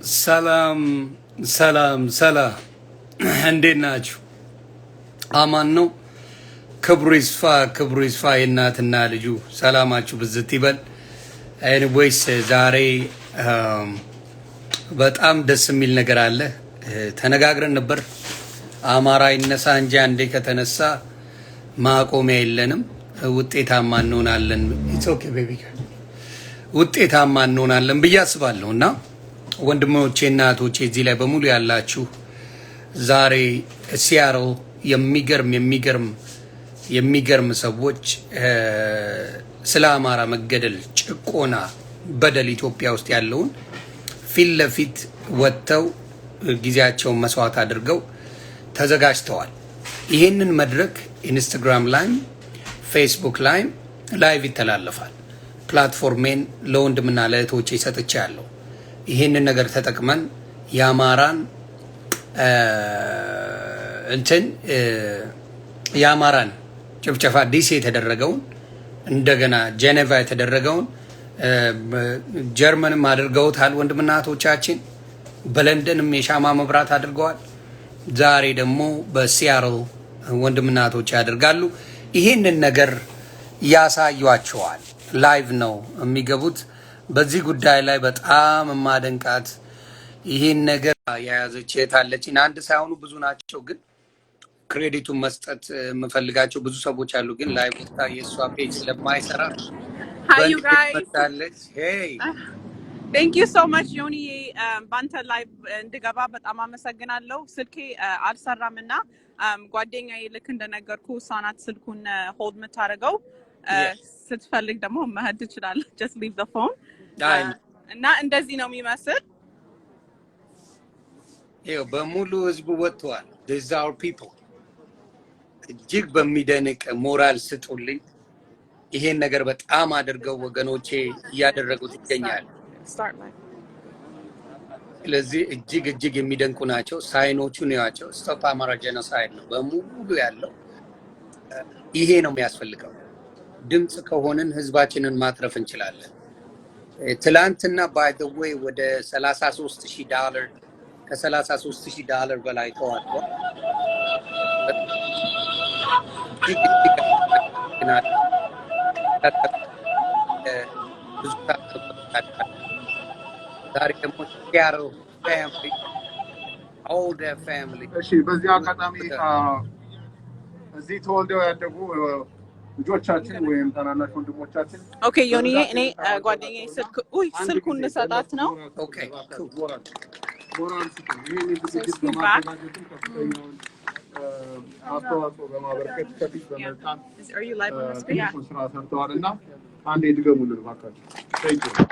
Salam, salam, salam. እንዴት ናችሁ? አማን ነው። ክብሩ ይስፋ የእናትና ልጁ ሰላማችሁ ብዝት ይበል። ኤኒዌይስ ዛሬ በጣም ደስ የሚል ነገር አለ። ተነጋግረን ነበር። አማራ ይነሳ እንጂ አንዴ ከተነሳ ማቆሚያ የለንም። ውጤታማ እንሆናለን። ኢትስ ኦኬ ቤቢ ውጤታማ እንሆናለን ብዬ አስባለሁና ወንድሞቼ እና እህቶቼ እዚህ ላይ በሙሉ ያላችሁ ዛሬ ሲያትል የሚገርም ሰዎች ስለ አማራ መገደል፣ ጭቆና፣ በደል ኢትዮጵያ ውስጥ ያለውን ፊት ለፊት ወጥተው ጊዜያቸውን መስዋዕት አድርገው ተዘጋጅተዋል። ይሄንን መድረክ ኢንስታግራም ላይም ፌስቡክ ላይም ላይቭ ይተላለፋል። ፕላትፎርሜን ለወንድምና ለእህቶቼ ሰጥቻለሁ። ይሄንን ነገር ተጠቅመን የአማራን ጭፍጨፋ ዲሲ የተደረገውን እንደገና ጄኔቫ የተደረገውን ጀርመንም አድርገውታል ወንድምና እህቶቻችን። በለንደንም የሻማ መብራት አድርገዋል። ዛሬ ደግሞ በሲያትል ወንድምና እህቶች ያደርጋሉ። ይሄንን ነገር ያሳዩአቸዋል። ላይቭ ነው የሚገቡት። በዚህ ጉዳይ ላይ በጣም ማደንቃት ይሄን ነገር የያዘች የታለችን አንድ ሳይሆኑ ብዙ ናቸው፣ ግን ክሬዲቱን መስጠት የምፈልጋቸው ብዙ ሰዎች አሉ። ግን ላይቭ ወጣ የሷ ፔጅ ስለማይሰራ Hi you guys. Hey. Thank you so much ዮኒ ባንተ ላይቭ እንድገባ በጣም አመሰግናለሁ። ስልኬ አልሰራምና ጓደኛዬ ልክ እንደነገርኩ ሳናት ስልኩን ሆልድ የምታደርገው ስትፈልግ ደግሞ መሄድ ትችላለህ። just leave the phone እና እንደዚህ ነው የሚመስል። ይኸው በሙሉ ህዝቡ ወጥቷል። these are our people። እጅግ በሚደንቅ ሞራል ስጡልኝ። ይሄን ነገር በጣም አድርገው ወገኖቼ እያደረጉት ይገኛል። ስለዚህ እጅግ የሚደንቁ ናቸው። ሳይኖቹን ያቸው ስቶፕ አማራ ጄኖሳይድ ነው በሙሉ ያለው። ይሄ ነው የሚያስፈልገው። ድምጽ ከሆንን ህዝባችንን ማትረፍ እንችላለን። ትላንትና ባይ ዘ ዌይ ወደ $33,000 ከ$33,000 በላይ ተዋጥቷል። ዛሬ ደግሞ ሲያትል ፋሚሊ all their family እሺ፣ በዚህ አጋጣሚ እዚህ ተወልደው ያደጉ ልጆቻችን ወይም ታናናሽ ወንድሞቻችን ኦኬ ዮኒ እኔ ጓደኛዬ ስልኩን ልሰጣት ነው። ኦኬ አስተዋጽኦ በማበረከት ከፊት በመጣን ስራ ሰርተዋል እና አንዴ ድገሙልን እባካችሁ።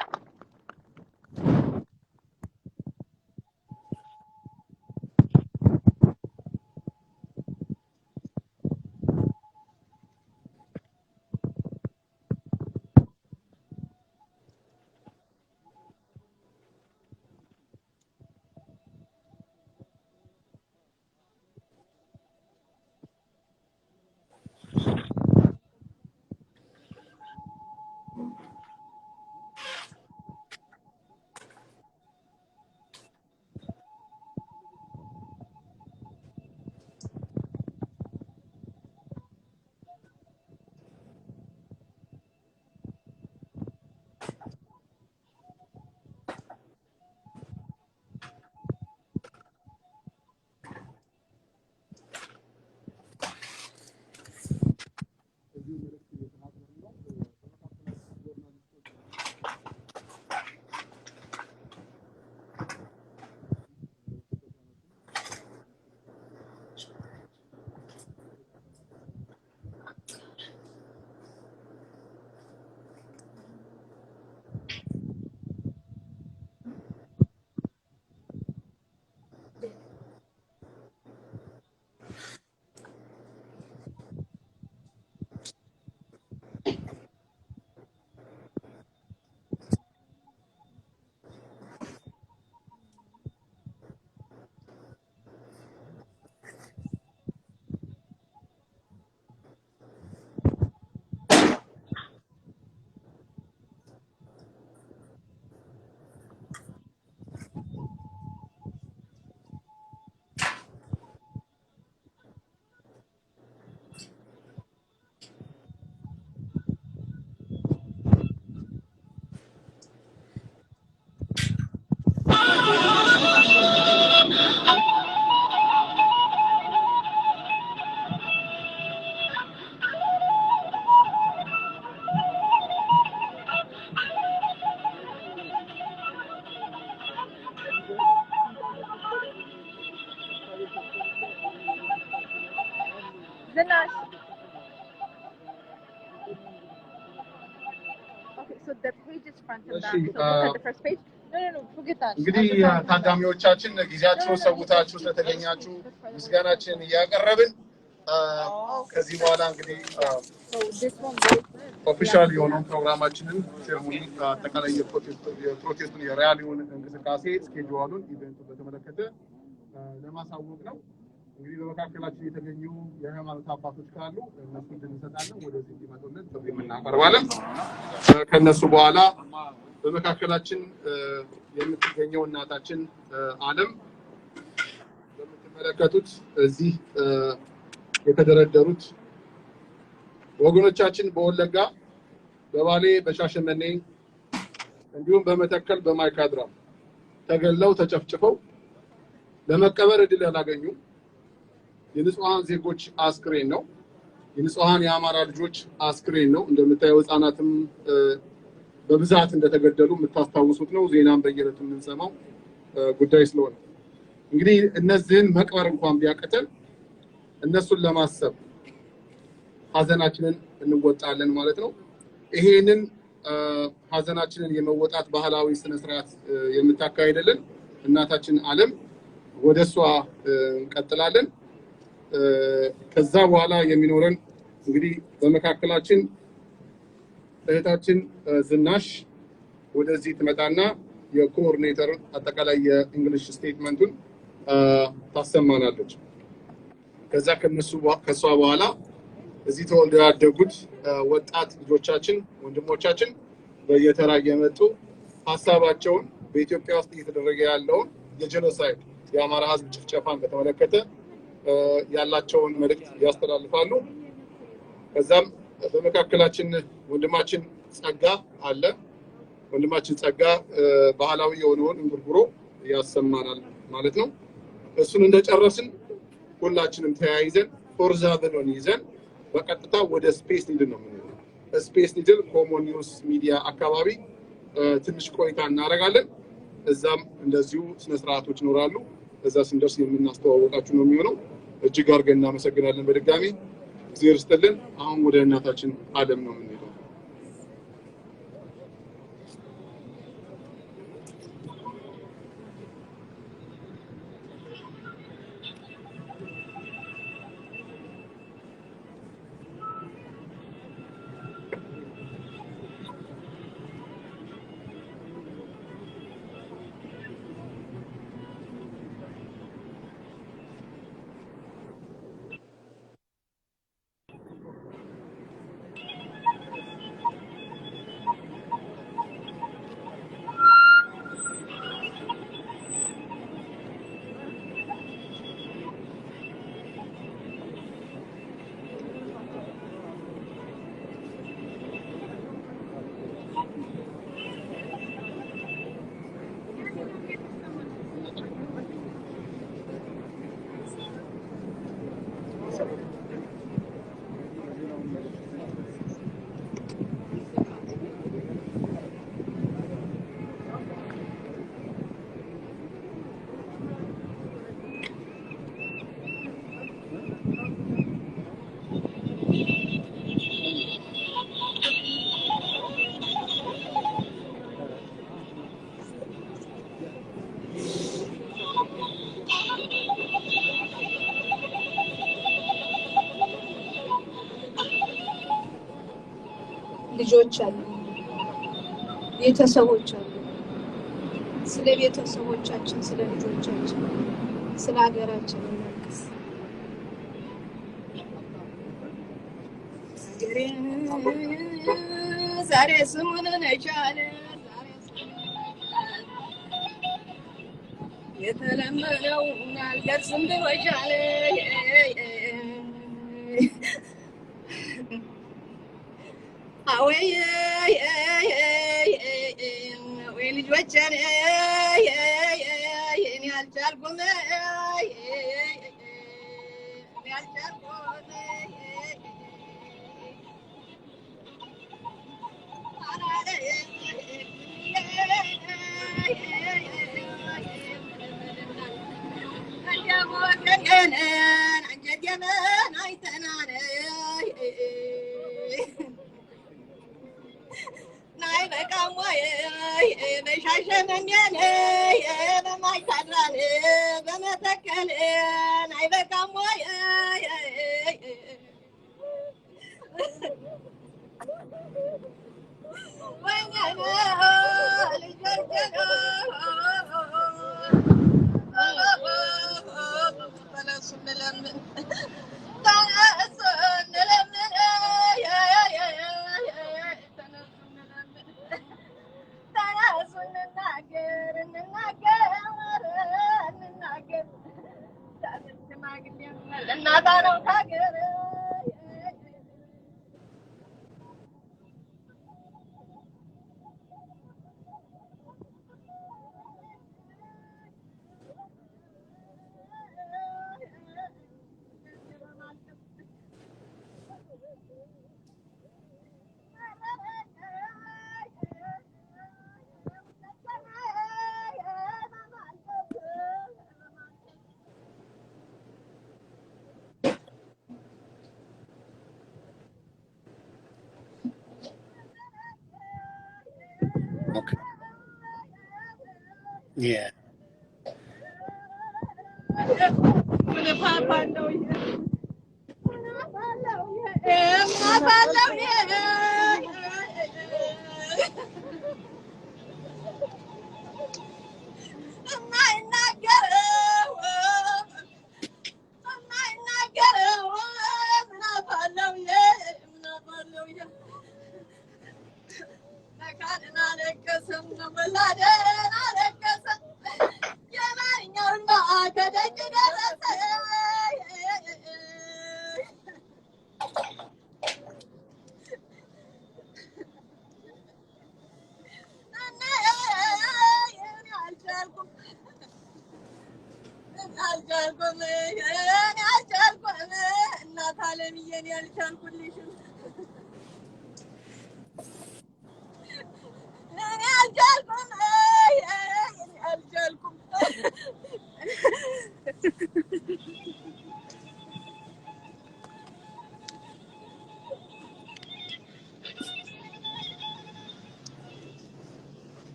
Zinash. Okay, so the page is front and back. So look at the first page. No, forget that. እንግዲህ ታዳሚዎቻችን ጊዜያችሁን ሰውታችሁ ስለተገኛችሁ ምስጋናችን ያቀረብን ከዚህ በኋላ እንግዲህ ኦፊሻል የሆነው ፕሮግራማችንን ሴሬሞኒ አጠቃላይ የፕሮቴስቱን የራሊውን እንቅስቃሴ ስኬጁሉን ኢቨንቱን በተመለከተ ለማሳወቅ ነው። እንግዲህ በመካከላችን የተገኙ የሃይማኖት አባቶች ካሉ እነሱ እንድንሰጣለን ወደዚህ እንዲመጡልን ጥሪ እናቀርባለን። ከነሱ በኋላ በመካከላችን የምትገኘው እናታችን ዓለም በምትመለከቱት እዚህ የተደረደሩት ወገኖቻችን በወለጋ በባሌ በሻሸመኔ እንዲሁም በመተከል በማይካድራ ተገለው ተጨፍጭፈው ለመቀበር እድል ያላገኙ የንጹሃን ዜጎች አስክሬን ነው። የንጹሃን የአማራ ልጆች አስክሬን ነው። እንደምታየው ህፃናትም በብዛት እንደተገደሉ የምታስታውሱት ነው። ዜናም በየዕለቱ የምንሰማው ጉዳይ ስለሆነ እንግዲህ እነዚህን መቅበር እንኳን ቢያቀተን እነሱን ለማሰብ ሀዘናችንን እንወጣለን ማለት ነው። ይሄንን ሀዘናችንን የመወጣት ባህላዊ ስነ ስርዓት የምታካሂደልን እናታችን ዓለም ወደሷ እንቀጥላለን። ከዛ በኋላ የሚኖረን እንግዲህ በመካከላችን እህታችን ዝናሽ ወደዚህ ትመጣና የኮኦርዲኔተር አጠቃላይ የእንግሊሽ ስቴትመንቱን ታሰማናለች። ከዛ ከሷ በኋላ እዚህ ተወልደው ያደጉት ወጣት ልጆቻችን ወንድሞቻችን በየተራ እየመጡ ሀሳባቸውን በኢትዮጵያ ውስጥ እየተደረገ ያለውን የጄኖሳይድ የአማራ ህዝብ ጭፍጨፋን በተመለከተ ያላቸውን መልእክት ያስተላልፋሉ። ከዛም በመካከላችን ወንድማችን ጸጋ አለ። ወንድማችን ጸጋ ባህላዊ የሆነውን እንጉርጉሮ ያሰማናል ማለት ነው። እሱን እንደጨረስን ሁላችንም ተያይዘን ፎርዛ ብለን ይዘን በቀጥታ ወደ ስፔስ ኒድል ነው የምንሄደው። ስፔስ ኒድል ኮመን ኒውስ ሚዲያ አካባቢ ትንሽ ቆይታ እናደርጋለን። እዛም እንደዚሁ ስነ ስርዓቶች ይኖራሉ። እዛ ስንደርስ የምናስተዋወቃችሁ ነው የሚሆነው። እጅግ አድርገን እናመሰግናለን በድጋሚ እግዚአብሔር ይስጥልን። አሁን ወደ እናታችን ዓለም ነው የምንሄደው። ልጆች አሉ፣ ቤተሰቦች አሉ። ስለ ቤተሰቦቻችን፣ ስለ ልጆቻችን፣ ስለ ሀገራችን እናልቅስ። ዛሬ ስሙን ነቻለ የተለመደው አልደርስም ብሎሻል። አወይ ወይ ልጆቼን እኔ አልቻልኩም አንጀቴን አይተናል በማይካድራን በመተከል አይበቃም ወይ Okay. Yeah.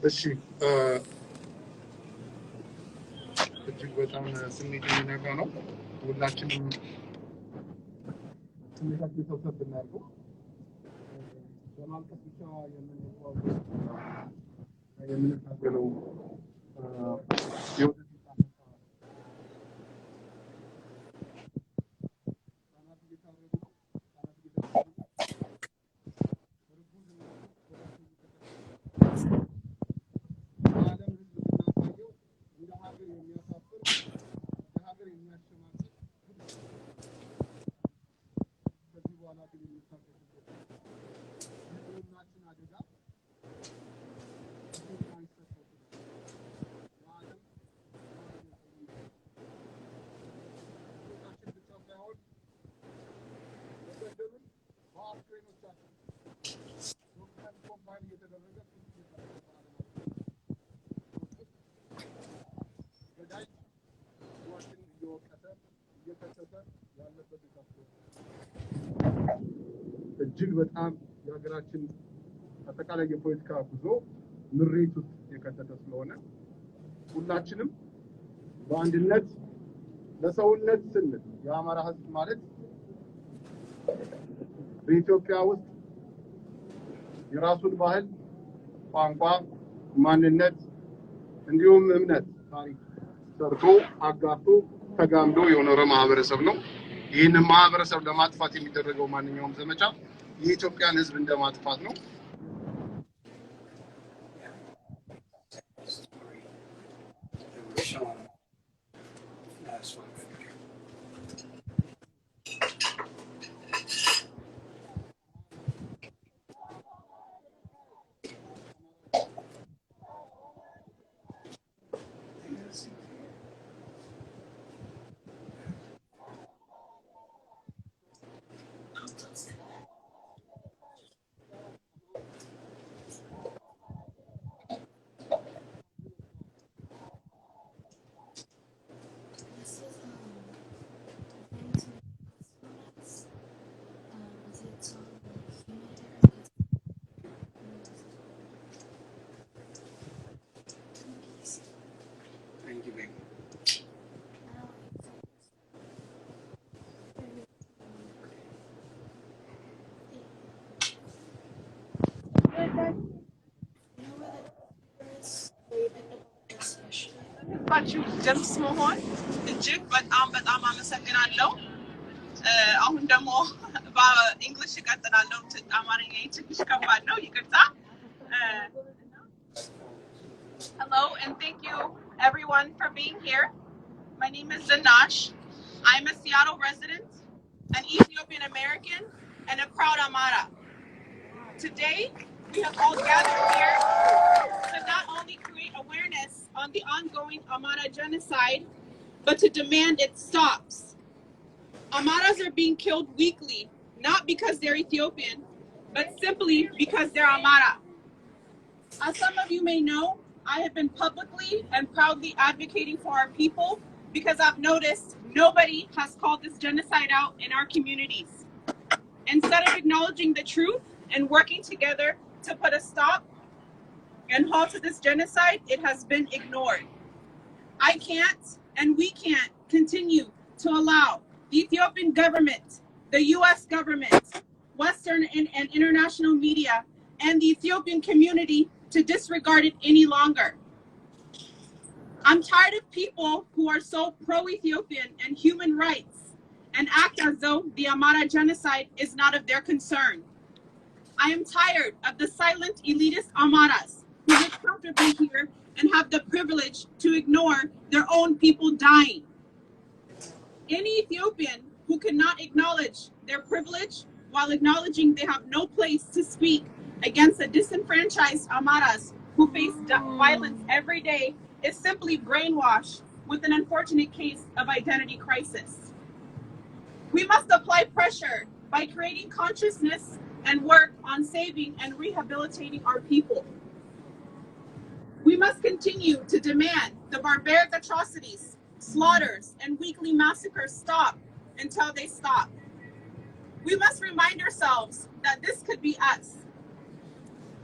እሺ እጅግ በጣም ስሜት የሚነካ ነው። ሁላችንም ስሜታችን ሰብሰብ ብናደርገው በማልቀስ ብቻ የምንታገለው እጅግ በጣም የሀገራችን አጠቃላይ የፖለቲካ ጉዞ ምሬት ውስጥ የከተተ ስለሆነ ሁላችንም በአንድነት ለሰውነት ስንል የአማራ ሕዝብ ማለት በኢትዮጵያ ውስጥ የራሱን ባህል፣ ቋንቋ፣ ማንነት እንዲሁም እምነት ታሪክ ሰርቶ አጋፍቶ ተጋምዶ የኖረ ማህበረሰብ ነው። ይህንን ማህበረሰብ ለማጥፋት የሚደረገው ማንኛውም ዘመቻ የኢትዮጵያን ሕዝብ እንደማጥፋት ነው። ባችሁ ድምፅ መሆን እጅግ በጣም በጣም አመሰግናለሁ። አሁን ደግሞ በእንግሊሽ እቀጥላለሁ። አማርኛ ትንሽ ከባድ ነው፣ ይቅርታ። Hello and thank you everyone for being here. My name is Zanash. I'm a Seattle resident, an Ethiopian American, and a proud Amara. Today, we have all gathered here to not only create awareness on the ongoing Amara genocide, but to demand it stops. Amaras are being killed weekly, not because they're Ethiopian, but simply because they're Amara. As some of you may know, I have been publicly and proudly advocating for our people because I've noticed nobody has called this genocide out in our communities. Instead of acknowledging the truth and working together to put a stop and halt to this genocide, it has been ignored. I can't and we can't continue to allow the Ethiopian government, the US government, Western and international media, and the Ethiopian community to disregard it any longer. I'm tired of people who are so pro-Ethiopian and human rights and act as though the Amara genocide is not of their concern. I am tired of the silent elitist Amaras who live comfortably here and have the privilege to ignore their own people dying. Any Ethiopian who cannot acknowledge their privilege while acknowledging they have no place to speak against the disenfranchised Amaras who face violence every day is simply brainwashed with an unfortunate case of identity crisis. We must apply pressure by creating consciousness and work on saving and rehabilitating our people. We must continue to demand the barbaric atrocities, slaughters, and weekly massacres stop until they stop. We must remind ourselves that this could be us.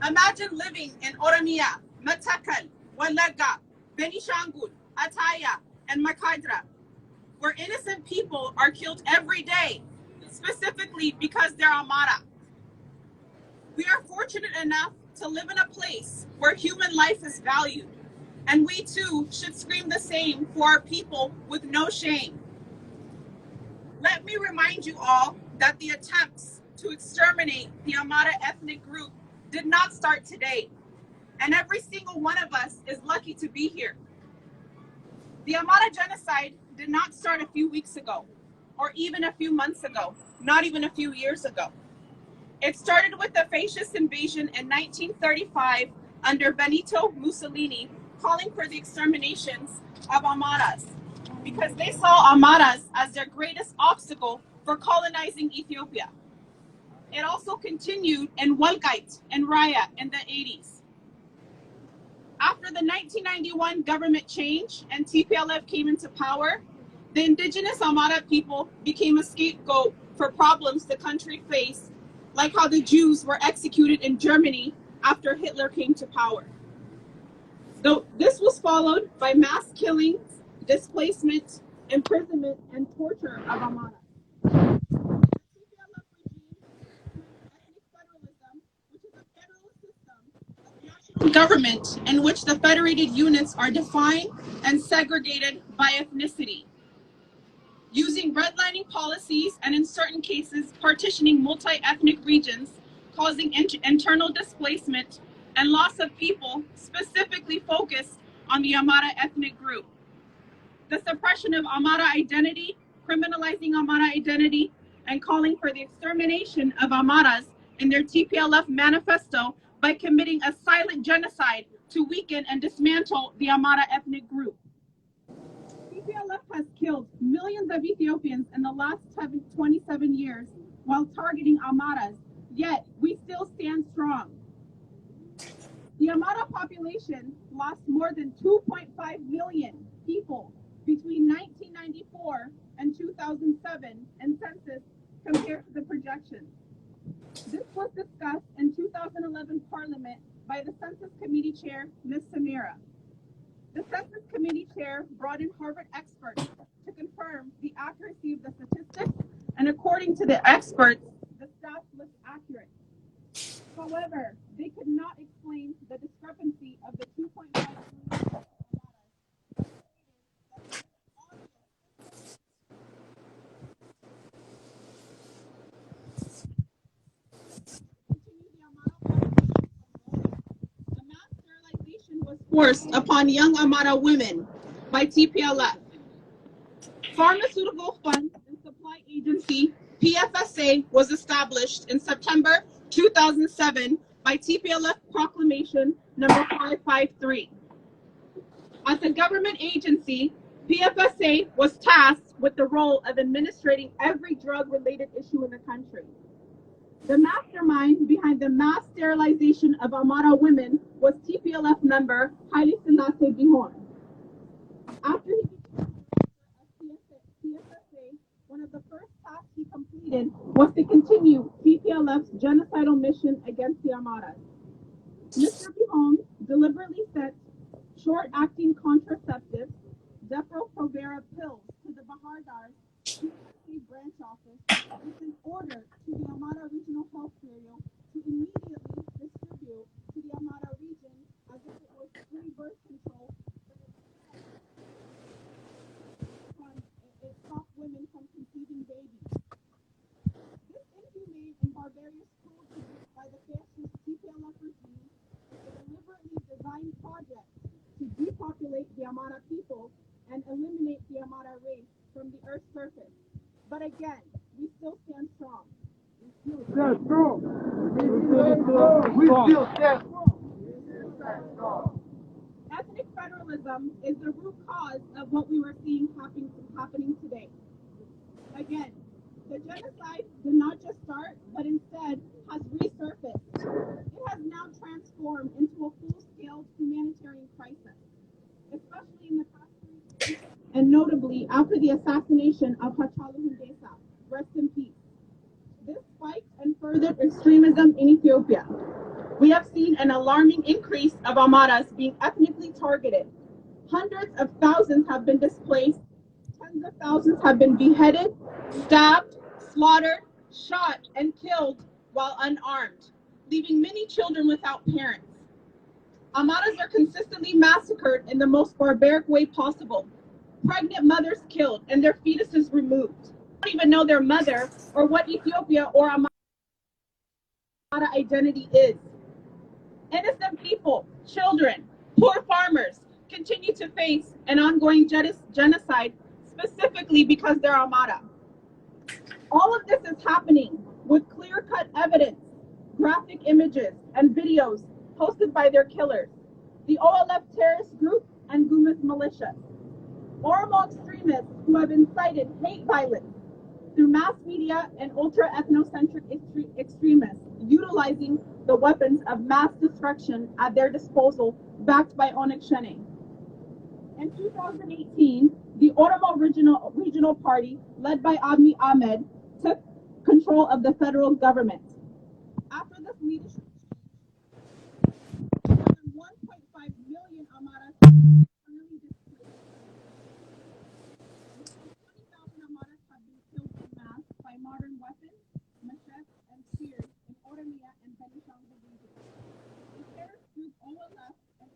Imagine living in Oromia, Matakal, Walaga, Benishangul, Ataya, and Makadra, where innocent people are killed every day, specifically because they're Amara. We are fortunate enough to live in a place where human life is valued, and we too should scream the same for our people with no shame. Let me remind you all that the attempts to exterminate the Amara ethnic group did not start today, and every single one of us is lucky to be here. The Amara genocide did not start a few weeks ago, or even a few months ago, not even a few years ago. It started with the fascist invasion in 1935 under Benito Mussolini, calling for the exterminations of Amaras, because they saw Amaras as their greatest obstacle for colonizing Ethiopia. It also continued in Walgait and Raya in the 80s. After the 1991 government change and TPLF came into power, the indigenous Amara people became a scapegoat for problems the country faced, like how the Jews were executed in Germany after Hitler came to power. Though this was followed by mass killings, displacement, imprisonment, and torture of Amara. Government in which the federated units are defined and segregated by ethnicity, using redlining policies and in certain cases partitioning multi-ethnic regions, causing internal displacement and loss of people specifically focused on the Amara ethnic group. The suppression of Amara identity, criminalizing Amara identity, and calling for the extermination of Amaras in their TPLF manifesto by committing a silent genocide to weaken and dismantle the Amara ethnic group. TPLF has killed millions of Ethiopians in the last 27 years while targeting Amaras, yet we still stand strong. The Amara population lost more than 2.5 million people between 1994 and 2007 in census compared to the projections. This was discussed in 2011 Parliament by the Census Committee Chair, Ms. Samira. The Census Committee Chair brought in Harvard experts to confirm the accuracy of the statistics, and according to the experts, the stats looked accurate. However, they could not explain the discrepancy of the 2.5 million forced upon young Amara women by TPLF. Pharmaceutical Funds and Supply Agency, PFSA, was established in September 2007 by TPLF Proclamation number 553. As a government agency, PFSA was tasked with the role of administrating every drug-related issue in the country. The mastermind behind the mass sterilization of Amara women was TPLF member Haile Selassie Dihon. After he became PFSA, one of the first tasks he completed was to continue TPLF's genocidal mission against the Amaras. Mr. Dihon deliberately sent short-acting contraceptives, Depo-Provera pills, to the Bahardar PFSA branch office with an order to the Amara Regional Health Bureau to immediately distribute to the Amara region as if it was free birth control. It stopped women from conceiving babies. This inhumane and barbarous cruelty by the fascist TPLF regime is a deliberately designed project to depopulate the Amara people and eliminate the Amara race from the Earth's surface. But again, we still stand strong. We still stand strong. Ethnic federalism is the root cause of what we were seeing happening today. Again, the genocide did not just start, but instead has resurfaced. It has now transformed into a full-scale humanitarian crisis, especially in the past 3 years, and notably after the assassination of Hachalu Hundessa. Rest in peace. This spiked and furthered extremism in Ethiopia. We have seen an alarming increase of Amaras being ethnically targeted. Hundreds of thousands have been displaced, tens of thousands have been beheaded, stabbed, slaughtered, shot, and killed while unarmed, leaving many children without parents. Amaras are consistently massacred in the most barbaric way possible. Pregnant mothers killed and their fetuses removed. They don't even know their mother or what Ethiopia or Amara identity is. Innocent people, children, poor farmers continue to face an ongoing genocide specifically because they're Amara. All of this is happening with clear-cut evidence, graphic images, and videos posted by their killers, the OLF terrorist group and Gumas militia. Oromo extremists who have incited hate violence through mass media and ultra-ethnocentric extremists utilizing the weapons of mass destruction at their disposal, backed by Onek Shene. In 2018, the Oromo Regional Party, led by Abiy Ahmed, took control of the federal government. After this leadership, more than 1.5 million Amaras internally displaced. 20,000 Amaras have been killed en masse by modern weapons, machetes, and spears in Oromia and Benishangul regions. The terrorist group OLF and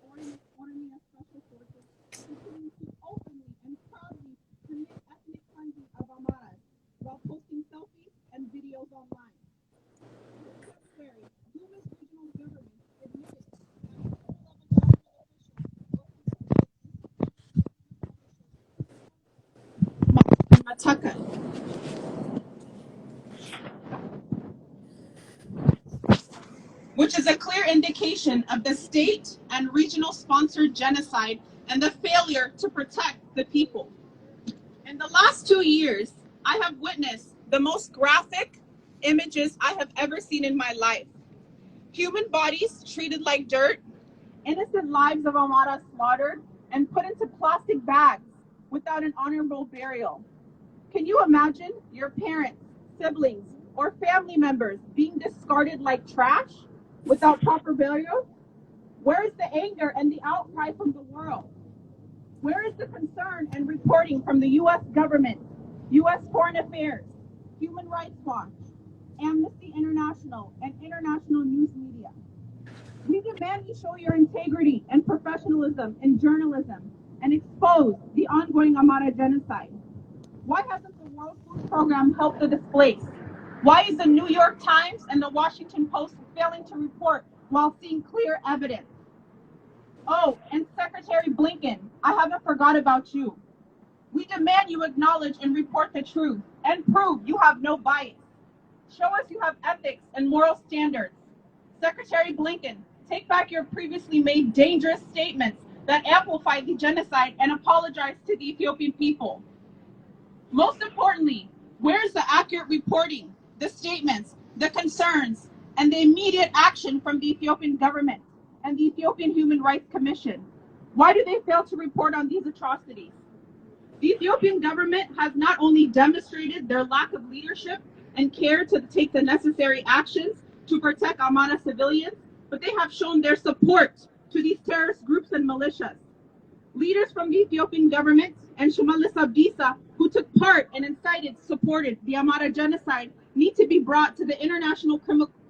Oromia Special Forces continue to openly and proudly commit ethnic cleansing of Amaras while posting selfies and videos online. This February, Guma's regional government admitted that Mataka, which is a clear indication of the state and regional sponsored genocide and the failure to protect the people. In the last 2 years, I have witnessed the most graphic images I have ever seen in my life. Human bodies treated like dirt, innocent lives of Amara slaughtered and put into plastic bags without an honorable burial. Can you imagine your parents, siblings, or family members being discarded like trash without proper burial? Where is the anger and the outcry from the world? Where is the concern and reporting from the U.S. government, U.S. Foreign Affairs, Human Rights Watch, Amnesty International, and international news media? We demand you show your integrity and professionalism in journalism and expose the ongoing Amara genocide. Why hasn't the World Food Program helped the displaced? Why is the New York Times and the Washington Post failing to report while seeing clear evidence? Oh, and Secretary Blinken, I haven't forgot about you. We demand you acknowledge and report the truth and prove you have no bias. Show us you have ethics and moral standards. Secretary Blinken, take back your previously made dangerous statements that amplify the genocide and apologize to the Ethiopian people. Most importantly, where's the accurate reporting, the statements, the concerns, and the immediate action from the Ethiopian government and the Ethiopian Human Rights Commission? Why do they fail to report on these atrocities? The Ethiopian government has not only demonstrated their lack of leadership and care to take the necessary actions to protect Amara civilians, but they have shown their support to these terrorist groups and militias. Leaders from the Ethiopian government and Shimalis Abdisa, who took part and incited, supported the Amara genocide, need to be brought to the International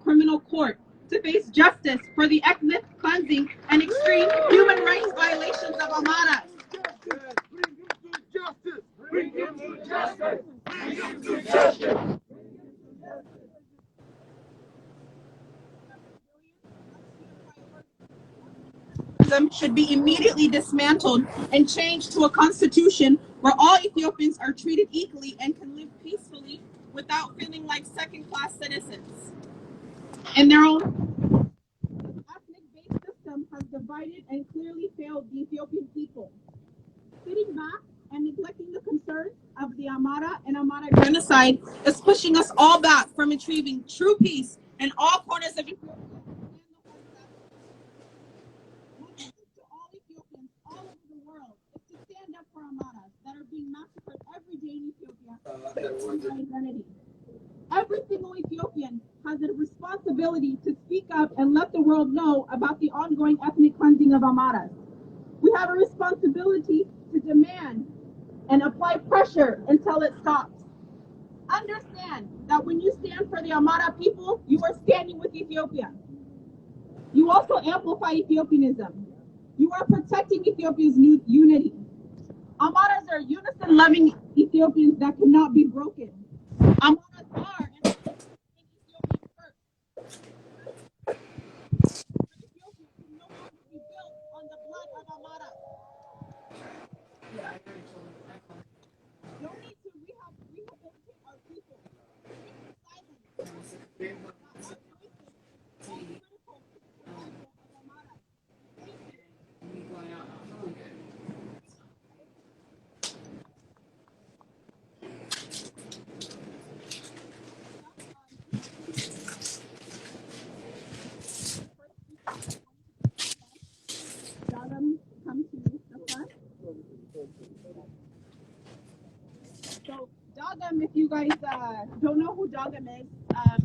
Criminal Court to face justice for the ethnic cleansing and extreme human rights violations of Amara. Bring him to justice. Bring him to justice. Should be immediately dismantled and changed to a constitution where all Ethiopians are treated equally and can live peacefully without feeling like second-class citizens. In their own ethnic-based system has divided and clearly failed the Ethiopian people. Sitting back and neglecting the concerns of the Amara and Amara genocide is pushing us all back from achieving true peace in all corners of Ethiopia. To all Ethiopians all over the world is to stand up for Amaras that are being massacred every day in Ethiopia for their identity. Every single Ethiopian has a responsibility to speak up and let the world know about the ongoing ethnic cleansing of Amaras. We have a responsibility to demand and apply pressure until it stops. Understand that when you stand for the Amara people, you are standing with Ethiopia. You also amplify Ethiopianism. You are protecting Ethiopia's unity. Amaras are unison-loving Ethiopians that cannot be broken. Amaras are and Ethiopian first. Ethiopia can no longer be built on the blood of Amara. No need to rehabilitate our people. Keep silent. Come to the front. So Dagam, if you guys don't know who Dagam is,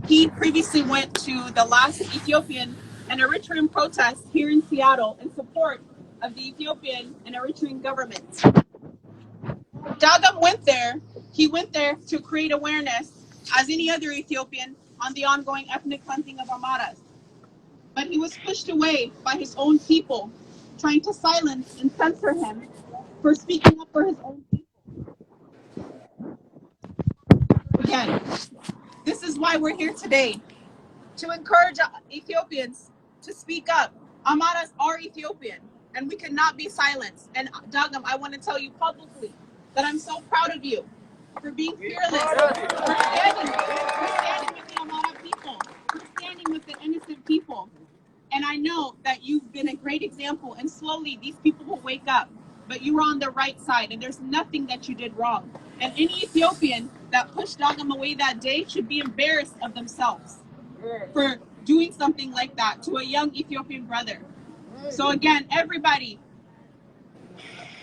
he previously went to the last Ethiopian and Eritrean protest here in Seattle in support of the Ethiopian and Eritrean government. Dagam went there. He went there to create awareness, as any other Ethiopian, on the ongoing ethnic cleansing of Amaras. But he was pushed away by his own people, trying to silence and censor him for speaking up for his own people. Again, this is why we're here today, to encourage Ethiopians to speak up. Amaras are Ethiopian, and we cannot be silenced. And Dagam, I want to tell you publicly that I'm so proud of you for being fearless, for standing with the Amara people, for standing with the innocent people. And I know that you've been a great example, and slowly these people will wake up. But you were on the right side, and there's nothing that you did wrong. And any Ethiopian that pushed Dagam away that day should be embarrassed of themselves for doing something like that to a young Ethiopian brother. So again, everybody,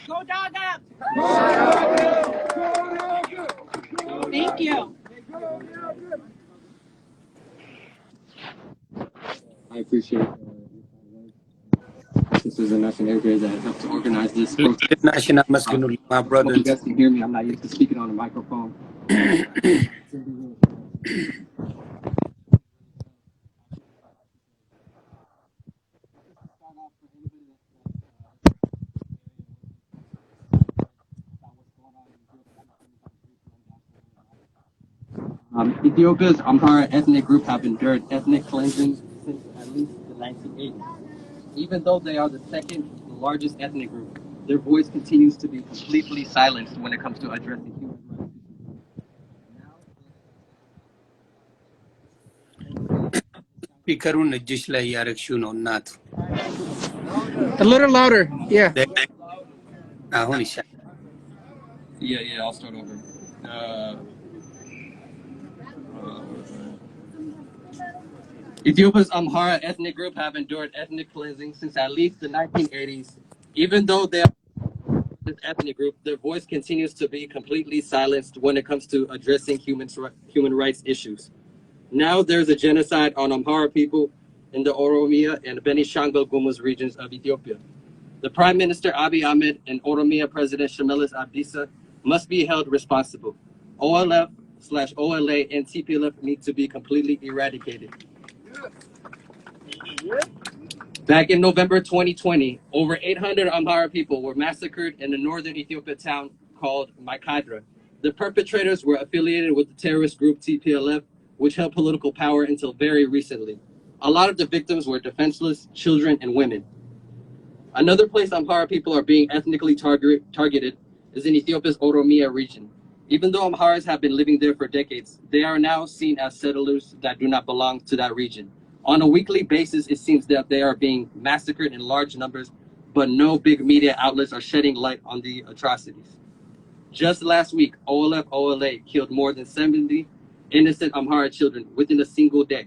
go Dagam! Thank you. I appreciate sisters and national airways that helped to organize this protest. National Masculinity, my brother. You guys can hear me. I'm not used to speaking on a microphone. Ethiopia's Amhara ethnic group have endured ethnic cleansing since at least the 1980s. Even though they are the second largest ethnic group, their voice continues to be completely silenced when it comes to addressing human rights. ስፒከሩን እጅሽ ላይ ያረግሽው ነው እናቱ። A little louder, yeah. አሁን ይሻላል። Yeah, I'll start over. Ethiopia's Amhara ethnic group have endured ethnic cleansing since at least the 1980s. Even though they are this ethnic group, their voice continues to be completely silenced when it comes to addressing human rights issues. Now there's a genocide on Amhara people in the Oromia and Benishangul Gumuz regions of Ethiopia. The Prime Minister Abiy Ahmed and Oromia President Shimelis Abdisa must be held responsible. OLF/OLA and TPLF need to be completely eradicated. Back in November 2020, over 800 Amhara people were massacred in the northern Ethiopia town called Maikadra. The perpetrators were affiliated with the terrorist group TPLF, which held political power until very recently. A lot of the victims were defenseless children and women. Another place Amhara people are being ethnically targeted is in Ethiopia's Oromia region. Even though Amharas have been living there for decades, they are now seen as settlers that do not belong to that region. On a weekly basis, it seems that they are being massacred in large numbers, but no big media outlets are shedding light on the atrocities. Just last week, OLF/OLA killed more than 70 innocent Amhara children within a single day.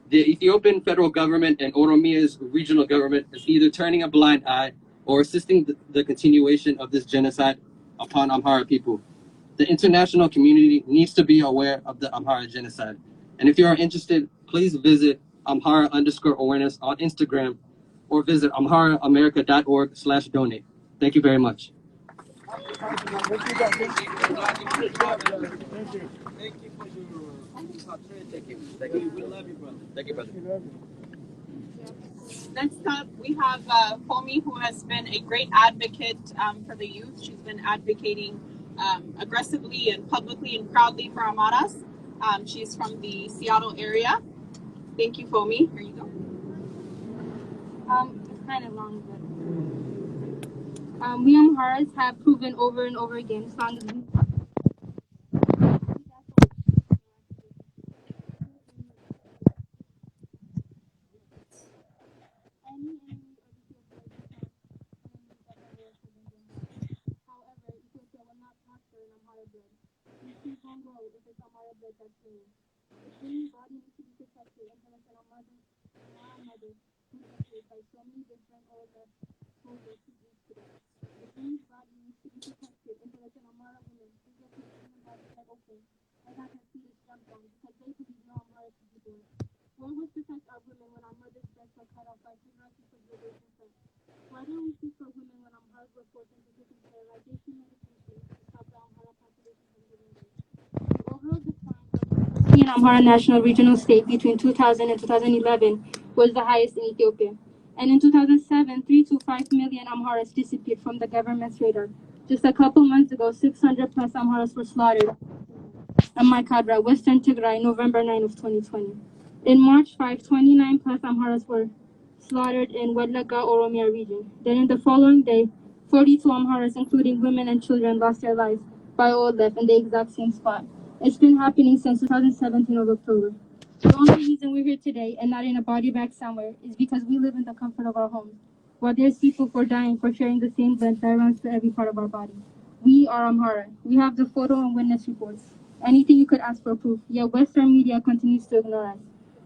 The Ethiopian federal government and Oromia's regional government is either turning a blind eye or assisting the continuation of this genocide upon Amhara people. The international community needs to be aware of the Amhara genocide. And if you are interested, please visit Amhara_awareness on Instagram or visit amharaamerica.org/donate. Thank you very much. Thank you. We love you, brother. Thank you, brother. Next up, we have Fomi, who has been a great advocate for the youth. She's been advocating aggressively and publicly and proudly for Amaras. She's from the Seattle area. Thank you, Fomi. Here you go. It's kind of long, but we Amharas have proven over and over again, as long as we why don't we speak for women when Amhara's report into taking sterilization medication to stop the Amhara population from giving birth? The overall decline in Amhara National Regional State between 2000 and 2011 was the highest in Ethiopia. And in 2007, 3 to 5 million Amharas disappeared from the government's radar. Just a couple months ago, 600 plus Amharas were slaughtered in Maikadra, Western Tigray, November 9 of 2020. In March 5, 29 plus Amharas were slaughtered in Wedlaga, Oromia region. Then in the following day, 42 Amharas, including women and children, lost their lives by OLF in the exact same spot. It's been happening since 2017 of October. The only reason we're here today and not in a body bag somewhere is because we live in the comfort of our homes, while there's people for dying for sharing the same blood that runs through every part of our body. We are Amhara. We have the photo and witness reports. Anything you could ask for proof, yet Western media continues to ignore us.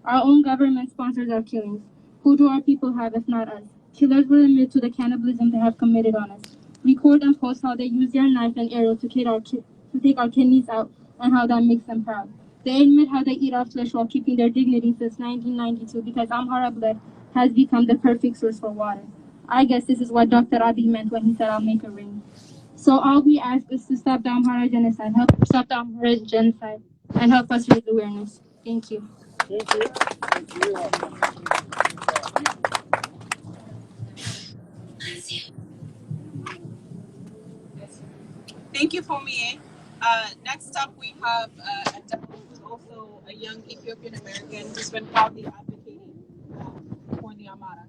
Our own government sponsors our killings. Who do our people have if not us? Killers will admit to the cannibalism they have committed on us. Record and post how they use their knife and arrow to take our kidneys out and how that makes them proud. They admit how they eat our flesh while keeping their dignity since 1992 because Amhara blood has become the perfect source for water. I guess this is what Dr. Abiy meant when he said, I'll make a ring. So all we ask is to stop the Amhara genocide, help stop the Amhara genocide, and help us raise awareness. Thank you. Thank you, Fomi. Next up, we have Adele, who's also a young Ethiopian American who's been proudly advocating for the Amaras.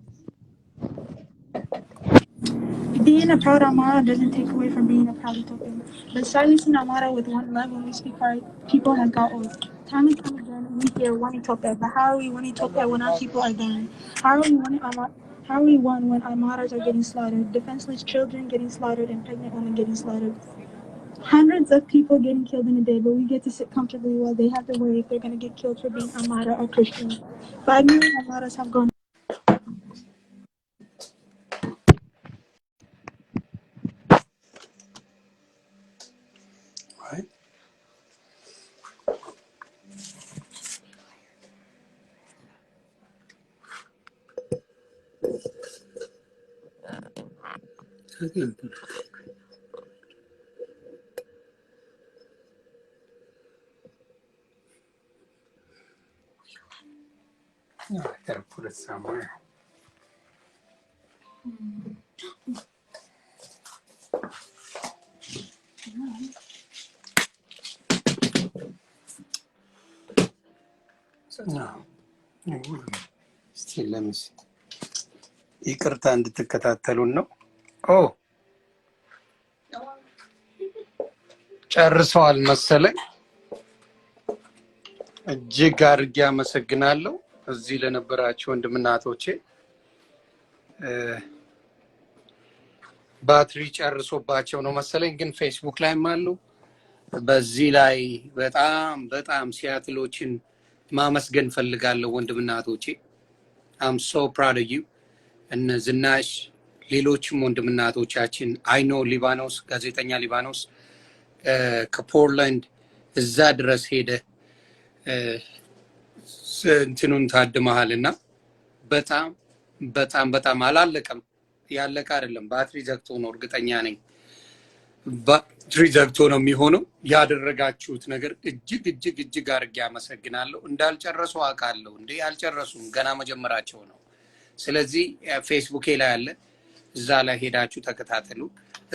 Being a proud Amara doesn't take away from being a proud Ethiopian. But silencing Amara with one love when we speak for our people has got old. Time and time again, we hear one Ethiopia, but how are we one Ethiopia when our people are dying? How are we one Amara? How are we one when our martyrs are getting slaughtered, defenseless children getting slaughtered, and pregnant women getting slaughtered? Hundreds of people getting killed in a day, but we get to sit comfortably while they have to worry if they're going to get killed for being Amara or Christian. 5 million Amaras have gone. Right? No, I gotta put it somewhere. No. Still, let me see. ይቅርታ እንድትከታተሉን ነው። ኦ ጨርሰዋል መሰለኝ። እጅግ አድርጌ አመሰግናለሁ እዚህ ለነበራችሁ ወንድምና እህቶቼ። ባትሪ ጨርሶባቸው ነው መሰለኝ፣ ግን ፌስቡክ ላይም አሉ። በዚህ ላይ በጣም ሲያትሎችን ማመስገን ፈልጋለሁ ወንድምና እህቶቼ። I'm so proud of you. እነ ዝናሽ ሌሎችም ወንድምና እህቶቻችን አይኖ ሊባኖስ ጋዜጠኛ ሊባኖስ ከፖርላንድ እዛ ድረስ ሄደ እንትኑን ታድመሃልና በጣም አላለቀም። ያለቀ አይደለም። ባትሪ ዘግቶ ነው እርግጠኛ ነኝ። ባትሪ ዘግቶ ነው የሚሆነው። ያደረጋችሁት ነገር እጅግ አድርጌ አመሰግናለሁ። እንዳልጨረሱ አውቃለሁ። እንዴ ያልጨረሱም ገና መጀመራቸው ነው። ስለዚህ ፌስቡክ ላይ ያለ እዛ ላይ ሄዳችሁ ተከታተሉ።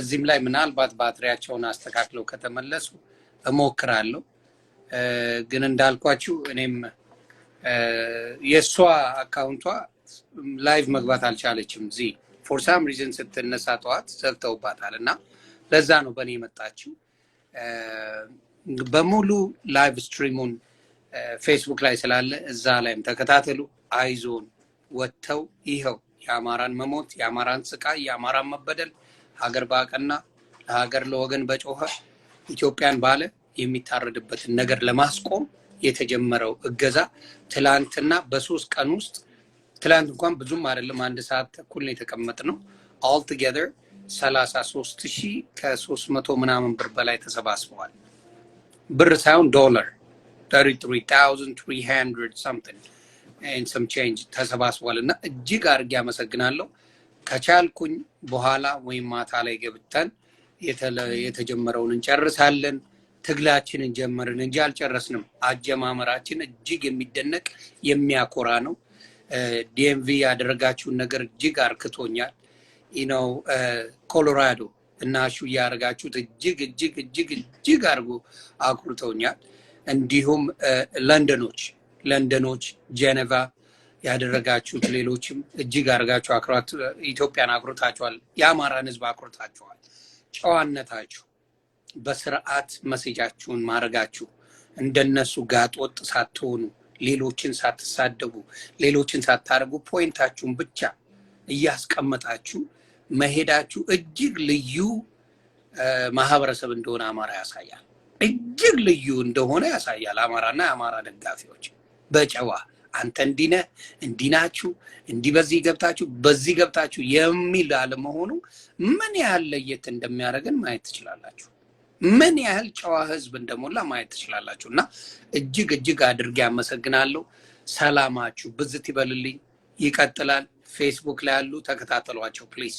እዚህም ላይ ምናልባት ባትሪያቸውን አስተካክለው ከተመለሱ እሞክራለሁ። ግን እንዳልኳችሁ እኔም የሷ አካውንቷ ላይቭ መግባት አልቻለችም። እዚህ ፎር ሳም ሪዝን ስትነሳ ጠዋት ዘግተውባታልና ለዛ ነው በእኔ የመጣችው። በሙሉ ላይቭ ስትሪሙን ፌስቡክ ላይ ስላለ እዛ ላይም ተከታተሉ። አይዞን ወጥተው ይኸው የአማራን መሞት፣ የአማራን ስቃይ፣ የአማራን መበደል ሀገር ባቀና ለሀገር ለወገን በጮኸ ኢትዮጵያን ባለ የሚታረድበትን ነገር ለማስቆም የተጀመረው እገዛ ትላንትና በ3 ቀን ውስጥ ትላንት እንኳን ብዙም አይደለም 1 ሰዓት ተኩል ነው የተቀመጥነው። all together 33,300 ምናምን ብር በላይ ተሰባስበዋል። ብር ሳይሆን ዶላር 33,300 something and some change ተሰባስበዋልና እጅግ አድርጌ አመሰግናለሁ። ከቻልኩኝ በኋላ ወይም ማታ ላይ ገብተን የተጀመረውን እንጨርሳለን። ትግላችንን ጀመርን እንጂ አልጨረስንም። አጀማመራችን እጅግ የሚደነቅ የሚያኮራ ነው። ዲኤምቪ ያደረጋችሁን ነገር እጅግ አርክቶኛል። ነው ኮሎራዶ እና ሹ ያደረጋችሁት እጅግ አርጎ አኩርቶኛል። እንዲሁም ለንደኖች ጄኔቫ ያደረጋችሁት ሌሎችም እጅግ አርጋችሁ አክሯት ኢትዮጵያን አኩርታችኋል። የአማራን ህዝብ አኩርታችኋል። ጨዋነታችሁ በስርዓት መሴጃችሁን ማረጋችሁ እንደነሱ ጋጦጥ ሳትሆኑ ሌሎችን ሳትሳደቡ ሌሎችን ሳታረጉ ፖይንታችሁን ብቻ እያስቀመጣችሁ መሄዳችሁ እጅግ ልዩ ማህበረሰብ እንደሆነ አማራ ያሳያል። እጅግ ልዩ እንደሆነ ያሳያል። አማራና የአማራ ደጋፊዎች በጨዋ አንተ እንዲነ እንዲናችሁ እንዲ በዚህ ገብታችሁ የሚል አለመሆኑ ምን ያህል ለየት እንደሚያደርገን ማየት ትችላላችሁ። ምን ያህል ጨዋ ህዝብ እንደሞላ ማየት ትችላላችሁና እጅግ አድርጌ አመሰግናለሁ። ሰላማችሁ ብዝት ይበልልኝ። ይቀጥላል። ፌስቡክ ላይ ያሉ ተከታተሏቸው ፕሊዝ።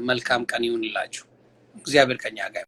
መልካም ቀን ይሁንላችሁ። እግዚአብሔር ከኛ ጋር